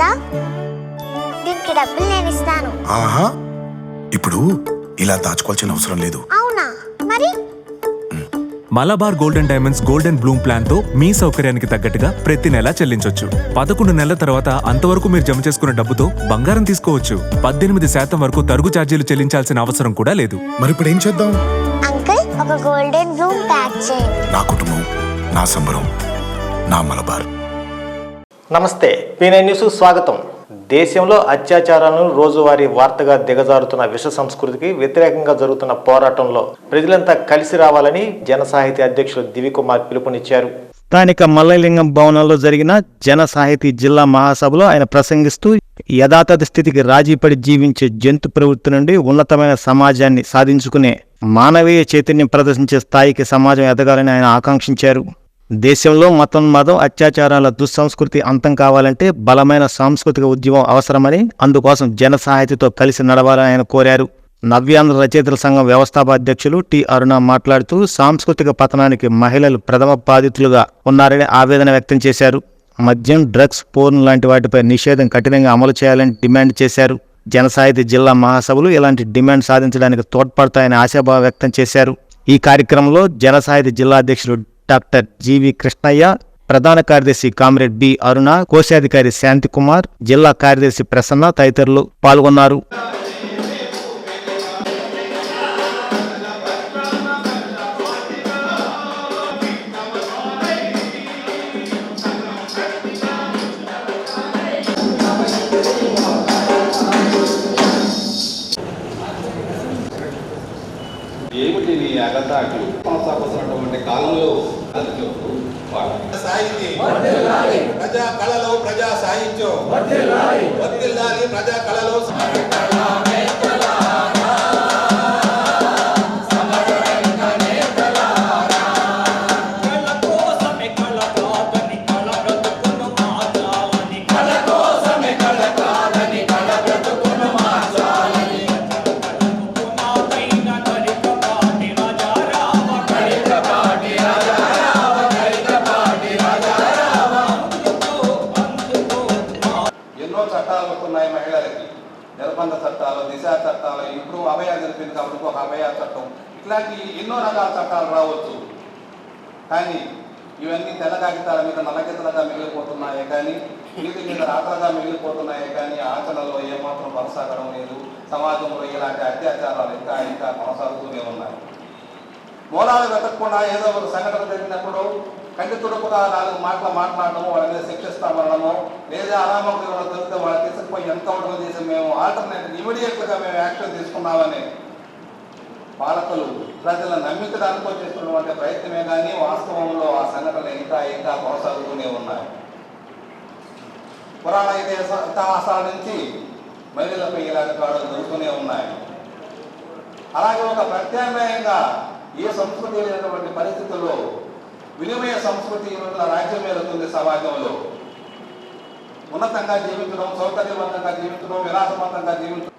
కదా, దీనికి డబ్బులు నేను ఇస్తాను. ఆహా, ఇప్పుడు ఇలా దాచుకోవాల్సిన అవసరం లేదు. అవునా? మరి Malabar golden diamonds golden Bloom plan తో మీ సౌకర్యానికి తగ్గట్టుగా ప్రతి నెల చెల్లించొచ్చు. 11 నెలల తర్వాత అంతవరకు మీరు జమ చేసుకున్న డబ్బుతో బంగారం తీసుకోవచ్చు. 18% వరకు తరుగు ఛార్జీలు చెల్లించాల్సిన అవసరం కూడా లేదు. మరి ఇప్పుడు ఏం చేద్దాం? అంకుల్, ఒక గోల్డెన్ బ్లూమ్ ప్యాక్ చేయండి. నా కుటుంబం, నా సంబరం, నా మలబార్. నమస్తే, P9 న్యూస్ స్వాగతం. దేశంలో అత్యాచారాలను రోజువారీ వార్తగా దిగజారుతున్న విష సంస్కృతికి వ్యతిరేకంగా జరుగుతున్న పోరాటంలో ప్రజలంతా కలిసి రావాలని జన సాహితీ అధ్యక్షులు దివికుమార్ పిలుపునిచ్చారు. స్థానిక మల్లలింగం భవనంలో జరిగిన జన సాహితీ జిల్లా మహాసభలో ఆయన ప్రసంగిస్తూ యథాతథ స్థితికి రాజీపడి జీవించే జంతు ప్రవృత్తి నుండి ఉన్నతమైన సమాజాన్ని సాధించుకునే మానవీయ చైతన్యం ప్రదర్శించే స్థాయికి సమాజం ఎదగాలని ఆయన ఆకాంక్షించారు. దేశంలో మతం అత్యాచారాల దుస్సంస్కృతి అంతం కావాలంటే బలమైన సాంస్కృతిక ఉద్యమం అవసరమని, అందుకోసం జన సాహితీతో కలిసి నడవాలని ఆయన కోరారు. నవ్యాంధ్ర రచయితల సంఘం వ్యవస్థాపాధ్యక్షులు టి అరుణ మాట్లాడుతూ సాంస్కృతిక పతనానికి మహిళలు ప్రథమ బాధితులుగా ఉన్నారని ఆవేదన వ్యక్తం చేశారు. మద్యం, డ్రగ్స్, పోర్న్ లాంటి వాటిపై నిషేధం కఠినంగా అమలు చేయాలని డిమాండ్ చేశారు. జన సాహితీ జిల్లా మహాసభలు ఇలాంటి డిమాండ్ సాధించడానికి తోడ్పడతాయని ఆశాభావం వ్యక్తం చేశారు. ఈ కార్యక్రమంలో జన సాహితీ జిల్లా అధ్యక్షుడు డాక్టర్ జీవి కృష్ణయ్య, ప్రధాన కార్యదర్శి కామ్రేడ్ బి అరుణ, కోశాధికారి శాంతికుమార్, జిల్లా కార్యదర్శి ప్రసన్న తదితరులు పాల్గొన్నారు. ఏమిటి నీ అగతాకులు కొనసాగుతున్నటువంటి కాలంలో సాహితీ ప్రజా కళలో ప్రజా సాహిత్యం వర్ధిల్లాలి. ప్రజా కళలో చట్టాలు వస్తున్నాయి మహిళలకి, నిర్బంధ చట్టాలు, దిశ చట్టాలు, ఇప్పుడు అభయ జరిపింది కాబట్టి ఒక అభయ చట్టం, ఇట్లాంటి ఎన్నో రకాల చట్టాలు రావచ్చు. కానీ ఇవన్నీ తెల్ల కాగితాల మీద నల్లగితలుగా మిగిలిపోతున్నాయే కానీ, నీటి మీద రాతలుగా మిగిలిపోతున్నాయే కానీ ఆచరణలో ఏమాత్రం కొనసాగడం లేదు. సమాజంలో ఇలాంటి అత్యాచారాలు ఇంకా ఇంకా కొనసాగుతూనే ఉన్నాయి. మూలాలు వెతకకుండా ఏదో ఒక సంఘటన జరిగినప్పుడు కంటి తుడుపుగా 4 మాటలు మాట్లాడము, వాళ్ళ మీద శిక్షిస్తామనడము, లేదా అనామకులు దొరికితే వాళ్ళు తీసుకుపోయి ఎన్కౌంటర్ చేసి మేము ఆల్టర్నేటివ్ ఇమీడియట్గా మేము యాక్షన్ తీసుకున్నామని పాలకులు ప్రజలను నమ్మించడానికి చేస్తున్నటువంటి ప్రయత్నమే కానీ వాస్తవంలో ఆ సంఘటనలు ఇంకా ఇంకా కొనసాగుతూనే ఉన్నాయి. పురాణ ఇతిహాసాల నుంచి మహిళలపై ఇలాంటి కాడలు జరుగుతూనే ఉన్నాయి. అలాగే ఒక ప్రత్యామ్నాయంగా ఏ సంస్కృతి లేనటువంటి పరిస్థితుల్లో వినిమయ సంస్కృతి రాజ్యం వెళుతుంది. సమాజంలో ఉన్నతంగా జీవించడం, సౌకర్యవంతంగా జీవించడం, విలాసవంతంగా జీవించడం,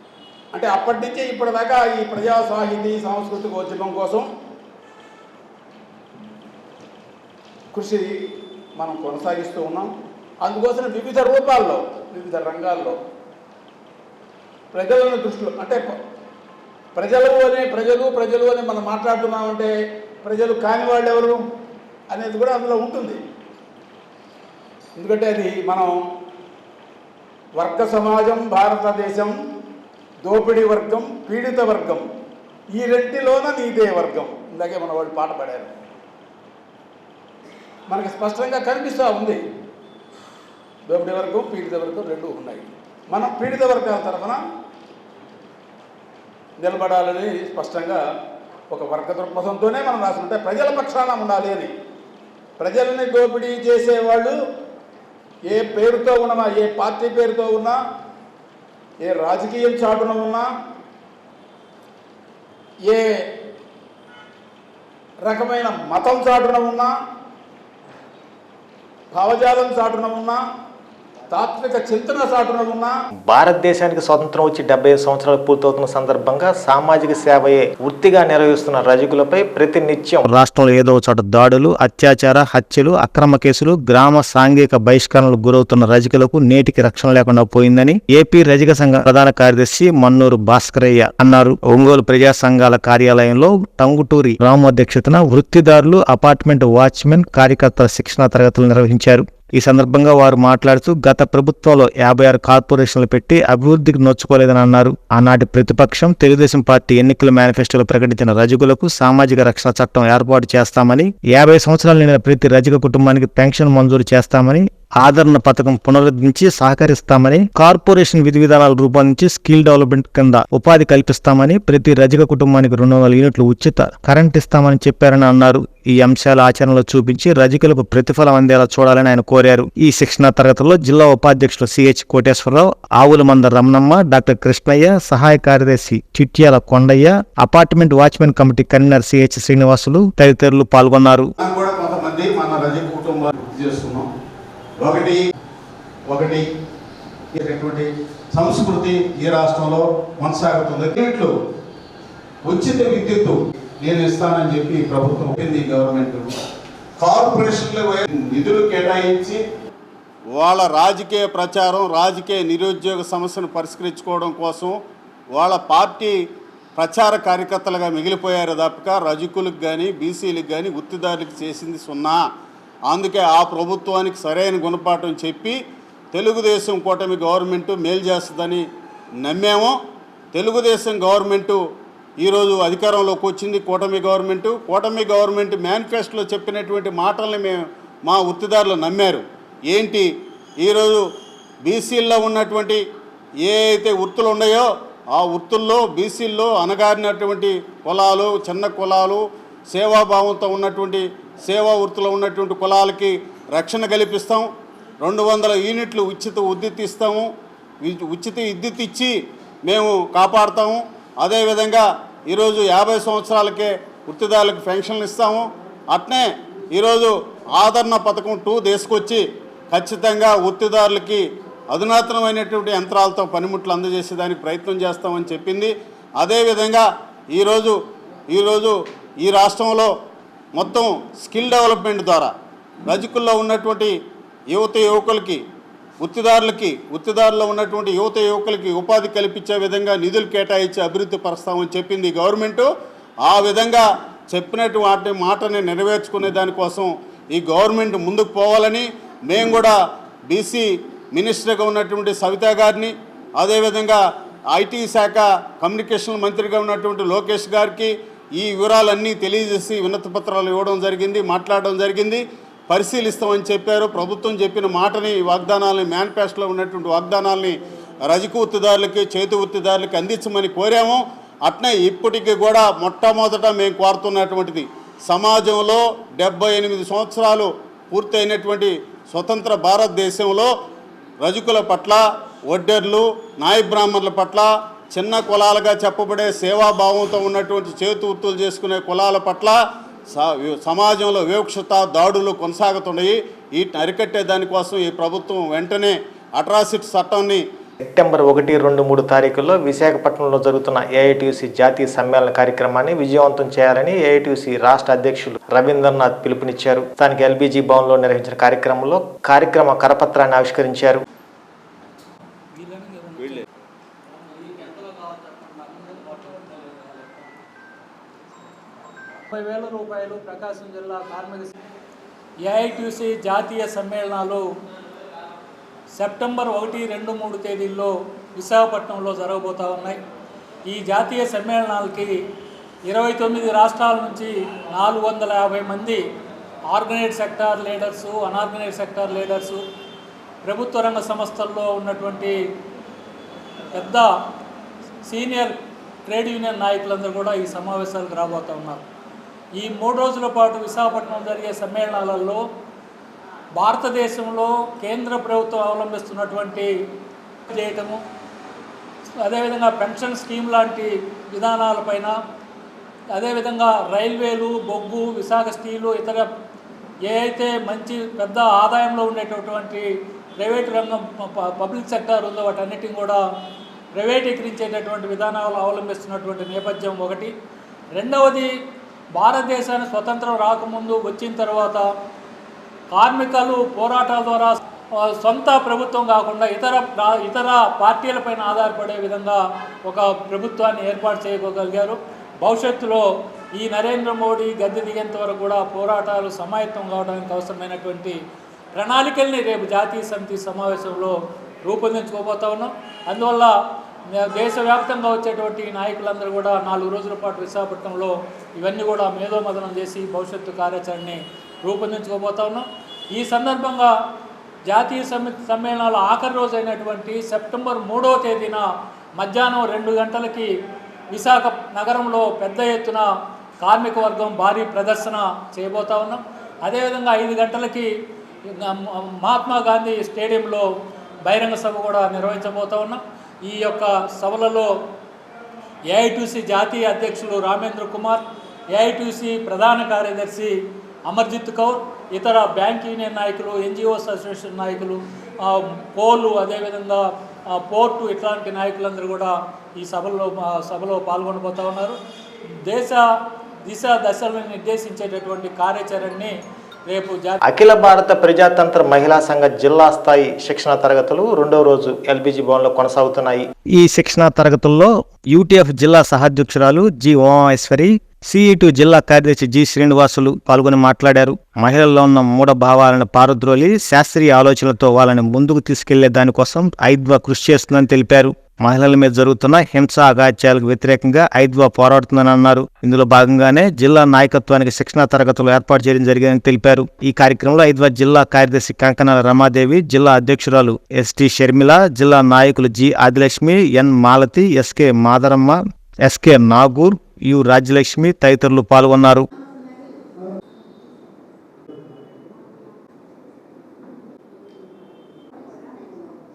అంటే అప్పటి నుంచి ఇప్పటిదాకా ఈ ప్రజా సాహితీ సాంస్కృతిక ఉద్యమం కోసం కృషి మనం కొనసాగిస్తూ ఉన్నాం. అందుకోసం వివిధ రూపాల్లో, వివిధ రంగాల్లో ప్రజలను దృష్టిలో, అంటే ప్రజలు అని మనం మాట్లాడుతున్నామంటే ప్రజలు కాని వాళ్ళు ఎవరు అనేది కూడా అందులో ఉంటుంది. ఎందుకంటే అది మనం వర్గ సమాజం, భారతదేశం, దోపిడీ వర్గం, పీడిత వర్గం, ఈ రెంటిలోన నీదే వర్గం. ఇందాకే మన వాళ్ళు పాట పాడారు, మనకి స్పష్టంగా కనిపిస్తూ ఉంది. దోపిడీ వర్గం, పీడిత వర్గం రెండు ఉన్నాయి. మనం పీడిత వర్గాల తరఫున నిలబడాలని స్పష్టంగా ఒక వర్గ దృక్పథంతోనే మనం రాసుకుంటే ప్రజల పక్షాన ఉండాలి అని. ప్రజలని దోపిడీ చేసేవాళ్ళు ఏ పేరుతో ఉన్నా, ఏ పార్టీ పేరుతో ఉన్నా, ఏ రాజకీయం చాటున ఉన్నా, ఏ రకమైన మతం చాటున ఉన్నా, భావజాలం చాటున ఉన్నా, తాత్విక చింతన చాటున ఉన్న భారతదేశానికి స్వతంత్రం వచ్చి 75 సంవత్సరాలు పూర్తవుతున్న సందర్భంగా సామాజిక సేవయే వృత్తిగా నిర్వహిస్తున్న రజకులపై ప్రతినిత్యం రాష్ట్రంలో ఏదో చోట దాడులు, అత్యాచార, హత్యలు, అక్రమ కేసులు, గ్రామ సాంఘిక బహిష్కరణలకు గురవుతున్న రజకులకు నేటికి రక్షణ లేకుండా పోయిందని ఏపీ రజక సంఘ ప్రధాన కార్యదర్శి మన్నూరు భాస్కరయ్య అన్నారు. ఒంగోలు ప్రజా సంఘాల కార్యాలయంలో టంగుటూరి రాము అధ్యక్షతన వృత్తిదారులు, అపార్ట్మెంట్ వాచ్మెన్, కార్యకర్తల శిక్షణా తరగతులు నిర్వహించారు. ఈ సందర్భంగా వారు మాట్లాడుతూ గత ప్రభుత్వంలో 56 కార్పొరేషన్లు పెట్టి అభివృద్ధికి నొచ్చుకోలేదని అన్నారు. ఆనాటి ప్రతిపక్షం తెలుగుదేశం పార్టీ ఎన్నికల మేనిఫెస్టోలో ప్రకటించిన రజకులకు సామాజిక రక్షణ చట్టం ఏర్పాటు చేస్తామని, 50 సంవత్సరాలు నిండిన ప్రతి రజక కుటుంబానికి పెన్షన్ మంజూరు చేస్తామని, ఆదరణ పథకం పునరుద్ధరించి సహకరిస్తామని, కార్పొరేషన్ విధి విధానాలు రూపొందించి స్కిల్ డెవలప్మెంట్ కింద ఉపాధి కల్పిస్తామని, ప్రతి రజక కుటుంబానికి 200 యూనిట్లు ఉచిత కరెంట్ ఇస్తామని చెప్పారని అన్నారు. ఈ అంశాల ఆచరణలో చూపించి రజకులకు ప్రతిఫలం అందేలా చూడాలని ఆయన కోరారు. ఈ శిక్షణా తరగతుల్లో జిల్లా ఉపాధ్యక్షులు సిహెచ్ కోటేశ్వరరావు, ఆవుల మంద రమణమ్మ, డాక్టర్ కృష్ణయ్య, సహాయ కార్యదర్శి Chityala Kondaiah, apartment watchman committee convener CH Srinivasulu తదితరులు పాల్గొన్నారు. కొంతమంది మన రజక కుటుంబాలు చేస్తున్నాం. ఒకటి ఇటువంటి సంస్కృతి ఈ రాష్ట్రంలో కొనసాగుతుంది. ఇట్లు ఉచిత విద్యుత్తు నేను ఇస్తానని చెప్పి ప్రభుత్వం గవర్నమెంట్ కార్పొరేషన్లు నిధులు కేటాయించి వాళ్ళ రాజకీయ ప్రచారం, రాజకీయ నిరుద్యోగ సమస్యను పరిష్కరించుకోవడం కోసం వాళ్ళ పార్టీ ప్రచార కార్యకర్తలుగా మిగిలిపోయారు తప్పక రజకులకు కానీ, బీసీలకు కానీ, వృత్తిదారులకు చేసింది సున్నా. అందుకే ఆ ప్రభుత్వానికి సరైన గుణపాఠం చెప్పి తెలుగుదేశం కూటమి గవర్నమెంటు మేలు చేస్తుందని నమ్మాము. తెలుగుదేశం గవర్నమెంటు ఈరోజు అధికారంలోకి వచ్చింది. కూటమి గవర్నమెంట్ మేనిఫెస్టోలో చెప్పినటువంటి మాటల్ని మేము మా వృత్తిదారులు నమ్మారు. ఏంటి ఈరోజు బీసీల్లో ఉన్నటువంటి ఏ అయితే వృత్తులు ఉన్నాయో ఆ వృత్తుల్లో బీసీల్లో అనగారినటువంటి కులాలు, చిన్న కులాలు, సేవాభావంతో ఉన్నటువంటి సేవా వృత్తిలో ఉన్నటువంటి కులాలకి రక్షణ కల్పిస్తాం. 200 యూనిట్లు ఉచిత విద్యుత్ ఇస్తాము. ఉచిత విద్యుత్ ఇచ్చి మేము కాపాడుతాము. అదేవిధంగా ఈరోజు 50 సంవత్సరాలకే వృత్తిదారులకు పెన్షన్లు ఇస్తాము. అట్నే ఈరోజు ఆదరణ పథకం 2 తీసుకొచ్చి ఖచ్చితంగా వృత్తిదారులకి అధునాతనమైనటువంటి యంత్రాలతో పనిముట్లు అందజేసేదానికి ప్రయత్నం చేస్తామని చెప్పింది. అదేవిధంగా ఈరోజు ఈ రాష్ట్రంలో మొత్తం స్కిల్ డెవలప్మెంట్ ద్వారా రజకుల్లో ఉన్నటువంటి యువకులకి, వృత్తిదారుల్లో ఉన్నటువంటి యువకులకి ఉపాధి కల్పించే విధంగా నిధులు కేటాయించి అభివృద్ధి పరుస్తామని చెప్పింది గవర్నమెంటు. ఆ విధంగా చెప్పినటువంటి మాటని నెరవేర్చుకునే దానికోసం ఈ గవర్నమెంట్ ముందుకు పోవాలని మేము కూడా బీసీ మినిస్టర్గా ఉన్నటువంటి సవితా గారిని, అదేవిధంగా ఐటీ శాఖ కమ్యూనికేషన్ మంత్రిగా ఉన్నటువంటి లోకేష్ గారికి ఈ వివరాలన్నీ తెలియజేసి వినతి పత్రాలు ఇవ్వడం జరిగింది, మాట్లాడడం జరిగింది. పరిశీలిస్తామని చెప్పారు. ప్రభుత్వం చెప్పిన మాటని, వాగ్దానాలని, మేనిఫెస్టోలో ఉన్నటువంటి వాగ్దానాలని రజక వృత్తిదారులకి, చేతి వృత్తిదారులకి అందించమని కోరాము. అట్నే ఇప్పటికీ కూడా మొట్టమొదట మేము కోరుతున్నటువంటిది సమాజంలో 78 సంవత్సరాలు పూర్తయినటువంటి స్వతంత్ర భారతదేశంలో రజకుల పట్ల, వడ్డెర్లు, నాయ బ్రాహ్మణుల పట్ల, చిన్న కులాలుగా చెప్పబడే సేవాభావంతో ఉన్నటువంటి చేతి వృత్తులు చేసుకునే కులాల పట్ల సమాజంలో వివక్షత, దాడులు కొనసాగుతున్నాయి. వీటిని అరికట్టే దానికోసం ఈ ప్రభుత్వం వెంటనే అట్రాసిటీ చట్టాన్ని సెప్టెంబర్ 1, 2, 3 తారీఖుల్లో విశాఖపట్నంలో జరుగుతున్న ఏఐటీయూసీ జాతీయ సమ్మేళన కార్యక్రమాన్ని విజయవంతం చేయాలని ఏఐటీయూసీ రాష్ట్ర అధ్యక్షులు రవీంద్రనాథ్ పిలుపునిచ్చారు. స్థానిక ఎల్బీజీ భవన్లో నిర్వహించిన కార్యక్రమంలో కార్యక్రమ కరపత్రాన్ని ఆవిష్కరించారు. రూపాయలు ప్రకాశం జిల్లా కార్మిక ఏఐటీయూసీ జాతీయ సమ్మేళనాలు సెప్టెంబర్ 1, 2, 3 తేదీల్లో విశాఖపట్నంలో జరగబోతూ ఉన్నాయి. ఈ జాతీయ సమ్మేళనాలకి 29 రాష్ట్రాల నుంచి 450 మంది organised sector leaders, unorganised sector leaders, ప్రభుత్వ రంగ సంస్థల్లో ఉన్నటువంటి పెద్ద సీనియర్ ట్రేడ్ యూనియన్ నాయకులందరూ కూడా ఈ సమావేశాలకు రాబోతూ ఉన్నారు. ఈ 3 రోజుల పాటు విశాఖపట్నం జరిగే సమ్మేళనాలలో భారతదేశంలో కేంద్ర ప్రభుత్వం అవలంబిస్తున్నటువంటి చేయటము, అదేవిధంగా పెన్షన్ స్కీమ్ లాంటి విధానాలపైన, అదేవిధంగా రైల్వేలు, బొగ్గు, విశాఖ స్టీలు, ఇతర ఏ అయితే మంచి పెద్ద ఆదాయంలో ఉండేటటువంటి ప్రైవేట్ రంగం పబ్లిక్ సెక్టార్ ఉందో వాటన్నిటిని కూడా ప్రైవేటీకరించేటటువంటి విధానాలు అవలంబిస్తున్నటువంటి నేపథ్యం ఒకటి. రెండవది, భారతదేశానికి స్వతంత్రం రాకముందు వచ్చిన తర్వాత కార్మికులు పోరాటాల ద్వారా సొంత ప్రభుత్వం కాకుండా ఇతర పార్టీలపైన ఆధారపడే విధంగా ఒక ప్రభుత్వాన్ని ఏర్పాటు చేయగలిగారు. భవిష్యత్తులో ఈ నరేంద్ర మోడీ గద్దె దిగేంత వరకు కూడా పోరాటాలు సమాయత్తం కావడానికి అవసరమైనటువంటి ప్రణాళికల్ని రేపు జాతీయ సమితి సమావేశంలో రూపొందించుకోబోతా ఉన్నాం. అందువల్ల దేశవ్యాప్తంగా వచ్చేటువంటి నాయకులందరూ కూడా 4 రోజుల పాటు విశాఖపట్నంలో ఇవన్నీ కూడా మేధోమథనం చేసి భవిష్యత్తు కార్యాచరణని రూపొందించుకోబోతా ఉన్నాం. ఈ సందర్భంగా జాతీయ సమితి సమ్మేళనాల ఆఖరి రోజు అయినటువంటి సెప్టెంబర్ 3వ తేదీన మధ్యాహ్నం 2 గంటలకి విశాఖ నగరంలో పెద్ద ఎత్తున కార్మిక వర్గం భారీ ప్రదర్శన చేయబోతా ఉన్నాం. అదేవిధంగా 5 గంటలకి మహాత్మా గాంధీ స్టేడియంలో బహిరంగ సభ కూడా నిర్వహించబోతా ఉన్నాం. ఈ యొక్క సభలలో ఏఐటీసీ జాతీయ అధ్యక్షులు రామేంద్ర కుమార్, ఏఐటీసీ ప్రధాన కార్యదర్శి అమర్జిత్ కౌర్, ఇతర బ్యాంక్ యూనియన్ నాయకులు, ఎన్జిఓస్ అసోసియేషన్ నాయకులు, పోలు, అదేవిధంగా పోర్టు ఇట్లాంటి నాయకులందరూ కూడా ఈ సభలో పాల్గొనబోతూ ఉన్నారు. దిశ దశలను నిర్దేశించేటటువంటి కార్యాచరణని రేపు అఖిల భారత ప్రజాతంత్ర మహిళా సంఘ జిల్లా స్థాయి శిక్షణ తరగతులు 2వ రోజు ఎల్బీజీ భవన్లో కొనసాగుతున్నాయి. ఈ శిక్షణా తరగతుల్లో యూటీఎఫ్ జిల్లా సహాధ్యక్షురాలు జి ఉమామేశ్వరి, సిఈ2 జిల్లా కార్యదర్శి జి శ్రీనివాసులు పాల్గొని మాట్లాడారు. మహిళల్లో ఉన్న మూఢ భావాలను పారద్రోలి శాస్త్రీయ ఆలోచనలతో వాళ్ళని ముందుకు తీసుకెళ్లే దానికోసం ఐద్వా కృషి చేస్తుందని తెలిపారు. మహిళల మీద జరుగుతున్న హింస అగాత్యాలకు వ్యతిరేకంగా ఐద్వా పోరాడుతుందని అన్నారు. ఇందులో భాగంగానే జిల్లా నాయకత్వానికి శిక్షణా తరగతులు ఏర్పాటు చేయడం జరిగిందని తెలిపారు. ఈ కార్యక్రమంలో ఐద్వా జిల్లా కార్యదర్శి కంకణాల రమాదేవి, జిల్లా అధ్యక్షురాలు ఎస్టీ షర్మిల, జిల్లా నాయకులు G Adilakshmi, N Malathi, SK Madaramma, SK Nagur, U Rajyalakshmi తదితరులు పాల్గొన్నారు.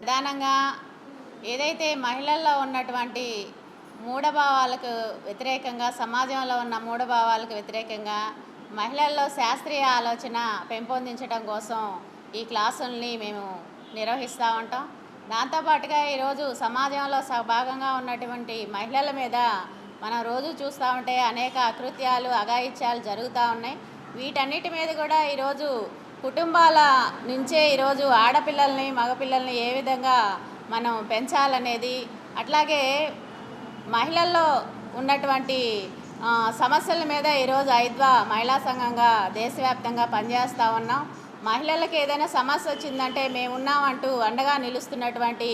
ప్రధానంగా ఏదైతే మహిళల్లో ఉన్నటువంటి మూఢభావాలకు వ్యతిరేకంగా, సమాజంలో ఉన్న మూఢభావాలకు వ్యతిరేకంగా మహిళల్లో శాస్త్రీయ ఆలోచన పెంపొందించడం కోసం ఈ క్లాసుల్ని మేము నిర్వహిస్తూ ఉంటాం. దాంతోపాటుగా ఈరోజు సమాజంలో భాగంగా ఉన్నటువంటి మహిళల మీద మనం రోజు చూస్తూ ఉంటే అనేక అకృత్యాలు, అఘాయిత్యాలు జరుగుతూ ఉన్నాయి. వీటన్నిటి మీద కూడా ఈరోజు కుటుంబాల నుంచే ఈరోజు ఆడపిల్లల్ని, మగపిల్లల్ని ఏ విధంగా మనం పెంచాలనేది, అట్లాగే మహిళల్లో ఉన్నటువంటి సమస్యల మీద ఈరోజు ఐద్వా మహిళా సంఘంగా దేశవ్యాప్తంగా పనిచేస్తూ ఉన్నాం. మహిళలకు ఏదైనా సమస్య వచ్చిందంటే మేమున్నామంటూ అండగా నిలుస్తున్నటువంటి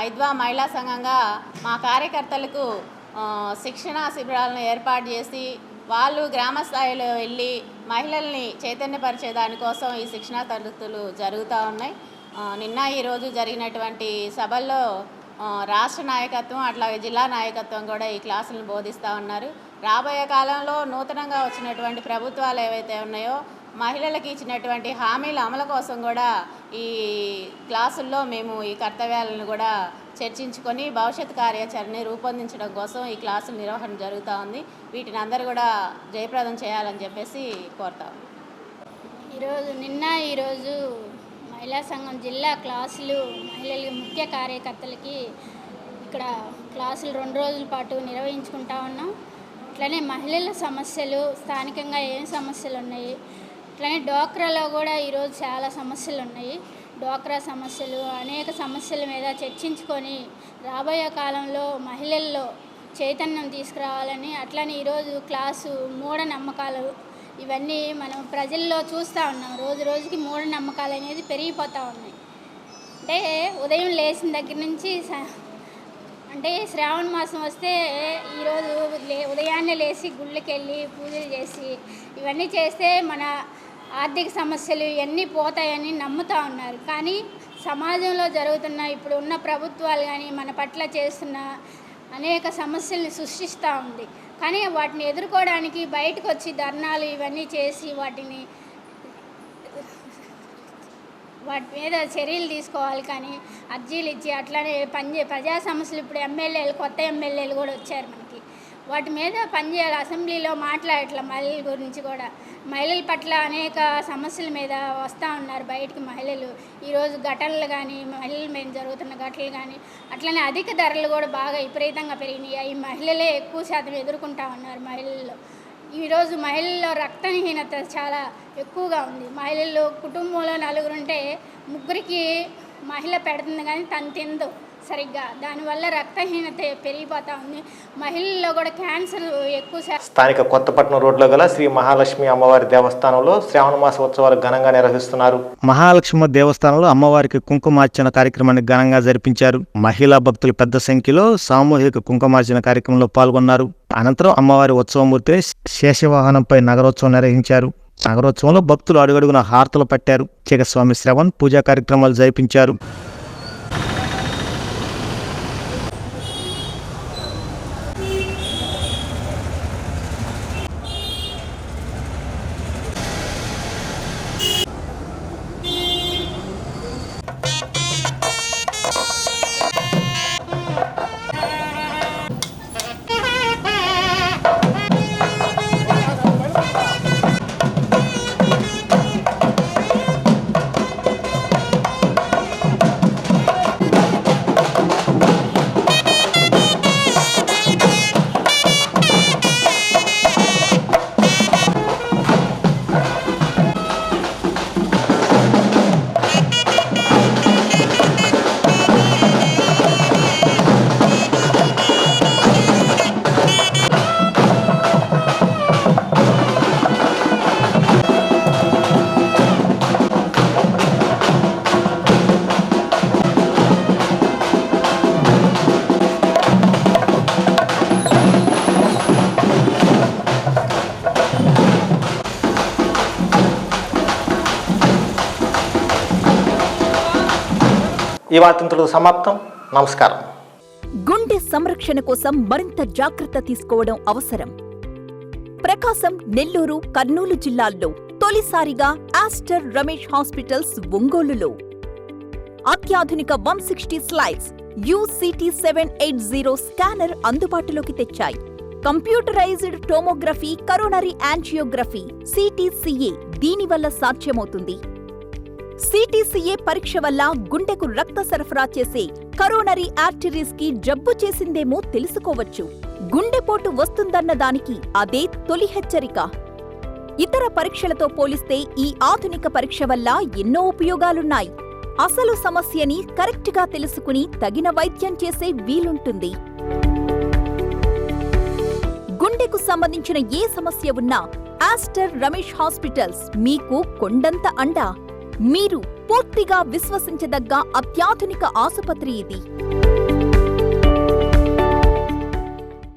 ఐద్వా మహిళా సంఘంగా మా కార్యకర్తలకు శిక్షణా శిబిరాలను ఏర్పాటు చేసి వాళ్ళు గ్రామ స్థాయిలో వెళ్ళి మహిళల్ని చైతన్యపరిచే దానికోసం ఈ శిక్షణా తరగతులు జరుగుతూ ఉన్నాయి. నిన్న ఈరోజు జరిగినటువంటి సభల్లో రాష్ట్ర నాయకత్వం అట్లాగే జిల్లా నాయకత్వం కూడా ఈ క్లాసులను బోధిస్తూ ఉన్నారు. రాబోయే కాలంలో నూతనంగా వచ్చినటువంటి ప్రభుత్వాలు ఏవైతే ఉన్నాయో మహిళలకు ఇచ్చినటువంటి హామీల అమలు కోసం కూడా ఈ క్లాసుల్లో మేము ఈ కర్తవ్యాలను కూడా చర్చించుకొని భవిష్యత్ కార్యాచరణని రూపొందించడం కోసం ఈ క్లాసుల నిర్వహణ జరుగుతూ ఉంది. వీటిని అందరూ కూడా జయప్రదం చేయాలని చెప్పేసి కోరుతాము. ఈరోజు మహిళా సంఘం జిల్లా క్లాసులు మహిళలకి ముఖ్య కార్యకర్తలకి ఇక్కడ క్లాసులు 2 రోజుల పాటు నిర్వహించుకుంటా ఉన్నాం. అట్లనే మహిళల సమస్యలు, స్థానికంగా ఏం సమస్యలు ఉన్నాయి, అట్లనే డోక్రాలో కూడా ఈరోజు చాలా సమస్యలు ఉన్నాయి. డోక్రా సమస్యలు, అనేక సమస్యల మీద చర్చించుకొని రాబోయే కాలంలో మహిళల్లో చైతన్యం తీసుకురావాలని, అట్లనే ఈరోజు క్లాసు మూఢనమ్మకాలు ఇవన్నీ మనం ప్రజల్లో చూస్తూ ఉన్నాం. రోజు రోజుకి మూఢనమ్మకాలు అనేది పెరిగిపోతూ ఉన్నాయి. అంటే ఉదయం లేచిన దగ్గర నుంచి అంటే శ్రావణ మాసం వస్తే ఈరోజు ఉదయాన్నే లేచి గుళ్ళకి వెళ్ళి పూజలు చేసి ఇవన్నీ చేస్తే మన ఆర్థిక సమస్యలు ఇవన్నీ పోతాయని నమ్ముతూ ఉన్నారు. కానీ సమాజంలో జరుగుతున్న ఇప్పుడు ఉన్న ప్రభుత్వాలు కానీ మన పట్ల చేస్తున్న అనేక సమస్యల్ని సృష్టిస్తూ ఉంది. కానీ వాటిని ఎదుర్కోవడానికి బయటకు వచ్చి ధర్నాలు ఇవన్నీ చేసి వాటి మీద చర్యలు తీసుకోవాలి. కానీ అర్జీలు ఇచ్చి అట్లానే ప్రజా సమస్యలు ఇప్పుడు ఎమ్మెల్యేలు, కొత్త ఎమ్మెల్యేలు కూడా వచ్చారు మనకి. వాటి మీద పనిచేయాలి. అసెంబ్లీలో మాట్లాడట్ల మహిళల గురించి కూడా. మహిళల పట్ల అనేక సమస్యల మీద వస్తూ ఉన్నారు బయటికి మహిళలు. ఈరోజు ఘటనలు కానీ, మహిళల మీద జరుగుతున్న ఘటనలు కానీ, అట్లనే అధిక ధరలు కూడా బాగా విపరీతంగా పెరిగినాయి. ఈ మహిళలే ఎక్కువ శాతం ఎదుర్కొంటూ ఉన్నారు మహిళల్లో. ఈరోజు మహిళల్లో రక్తహీనత చాలా ఎక్కువగా ఉంది. మహిళల్లో కుటుంబంలో 4 ఉంటే 3కి మహిళ పెడుతుంది కానీ తను తిందు సరిగ్గా. దానివల్ల రక్తహీనత పెరిగిపోతూ ఉంది. మహిళల్లో కూడా క్యాన్సర్ ఎక్కువ స్థానిక కొత్తపట్నం రోడ్లో గల శ్రీ మహాలక్ష్మి అమ్మవారి దేవస్థానంలో శ్రావణ మాస ఉత్సవాలు ఘనంగా నిర్వహిస్తున్నారు. మహాలక్ష్మి దేవస్థానంలో అమ్మవారికి కుంకుమార్చన కార్యక్రమాన్ని ఘనంగా జరిపించారు. మహిళా భక్తులు పెద్ద సంఖ్యలో సామూహిక కుంకుమార్చన కార్యక్రమంలో పాల్గొన్నారు. అనంతరం అమ్మవారి ఉత్సవమూర్తిని శేషవాహనంపై నగరోత్సవం నిర్వహించారు. నగరోత్సవంలో భక్తులు అడుగడుగున హారతులు పట్టారు. చిగస్వామి శ్రవణ్ పూజా కార్యక్రమాలు జరిపించారు. ఈ వార్తలతో సమాప్తం. నమస్కారం. గుండె సంరక్షణ కోసం మరింత జాగ్రత్త తీసుకోవడం అవసరం. ప్రకాశం, నెల్లూరు, కర్నూలు జిల్లాల్లో తొలిసారిగా ఆస్టర్ రమేష్ హాస్పిటల్స్ ఒంగోలులో అత్యాధునిక 160 స్లైడ్స్ UCT 780 స్కానర్ అందుబాటులోకి తెచ్చాయి. Computerised tomography, coronary angiography, CTCA దీనివల్ల సాధ్యమవుతుంది. CTCA పరీక్ష వల్ల గుండెకు రక్త సరఫరా చేసే కరోనరీ ఆర్టరీస్ కి జబ్బు చేసిందేమో తెలుసుకోవచ్చు. గుండెపోటు వస్తుందన్న దానికి అదే తొలి హెచ్చరిక. ఇతర పరీక్షలతో పోలిస్తే ఈ ఆధునిక పరీక్ష వల్ల ఎన్నో ఉపయోగాలున్నాయి. అసలు సమస్యని కరెక్ట్గా తెలుసుకుని తగిన వైద్యం చేసే వీలుంటుంది. గుండెకు సంబంధించిన ఏ సమస్య ఉన్నా ఆస్టర్ రమేష్ హాస్పిటల్స్ మీకు కొండంత అండ. మీరు పూర్తిగా విశ్వసించదగ్గ అత్యాధునిక ఆసుపత్రి ఇది.